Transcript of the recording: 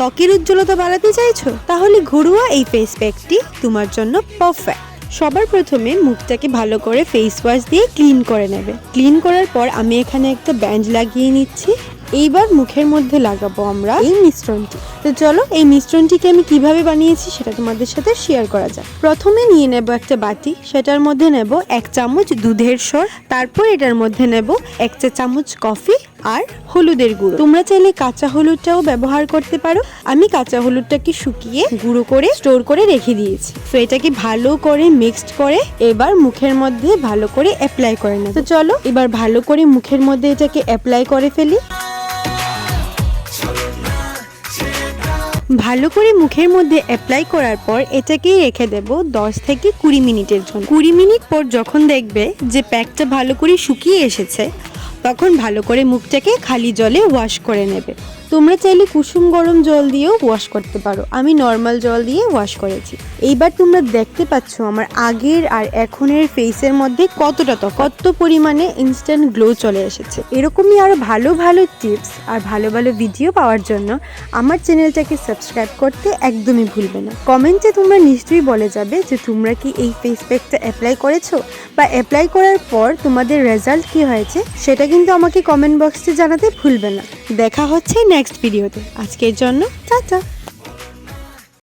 ত্বকের উজ্জ্বলতা বাড়াতে চাইছো, তাহলে ঘরোয়া এই ফেস প্যাকটি তোমার জন্য পারফেক্ট। সবার প্রথমে মুখটাকে ভালো করে ফেস ওয়াশ দিয়ে ক্লিন করে নেবে। ক্লিন করার পর আমি এখানে একটা ব্যান্ড লাগিয়ে নিচ্ছি। এইবার মুখের মধ্যে লাগাবো আমরা এই মিশ্রণটি। তো চলো এই মিশ্রণটিকে আমি কিভাবে বানিয়েছি সেটা তোমাদের সাথে শেয়ার করা যাক। প্রথমে নিয়ে নেব একটা বাটি, সেটার মধ্যে নেব 1 চামচ দুধের সর, তারপর এটার মধ্যে নেব 1 চা চামচ কফি আর হলুদের গুঁড়ো। তোমরা চাইলে কাঁচা হলুদটাও ব্যবহার করতে পারো। আমি কাঁচা হলুদটাকে শুকিয়ে গুঁড়ো করে স্টোর করে রেখে দিয়েছি। তো এটাকে ভালো করে মিক্সড করে এবার মুখের মধ্যে ভালো করে অ্যাপ্লাই করে নেব। তো চলো এবার ভালো করে মুখের মধ্যে এটাকে অ্যাপ্লাই করে ফেলি। ভালো করে মুখের মধ্যে অ্যাপ্লাই করার পর এটাকেই রেখে দেব 10 থেকে 20 মিনিটের জন্য। 20 মিনিট পর যখন দেখবে যে প্যাকটা ভালো করে শুকিয়ে এসেছে, তখন ভালো করে মুখটাকে খালি জলে ওয়াশ করে নেবে। তোমরা চাইলে কুসুম গরম জল দিয়েও ওয়াশ করতে পারো, আমি নর্মাল জল দিয়ে ওয়াশ করেছি। এইবার তোমরা দেখতে পাচ্ছ আমার আগের আর এখনের ফেসের মধ্যে কত পরিমাণে ইনস্ট্যান্ট গ্লো চলে এসেছে। এরকমই আরও ভালো ভালো টিপস আর ভালো ভালো ভিডিও পাওয়ার জন্য আমার চ্যানেলটাকে সাবস্ক্রাইব করতে একদমই ভুলবে না। কমেন্টে তোমরা নিশ্চয়ই বলে যাবে যে তোমরা কি এই ফেস প্যাকটা অ্যাপ্লাই করেছো, বা অ্যাপ্লাই করার পর তোমাদের রেজাল্ট কি হয়েছে সেটা কিন্তু আমাকে কমেন্ট বক্সে জানাতে ভুলবে না। দেখা হচ্ছে নেক্সট ভিডিওতে। আজকের জন্য টাটা।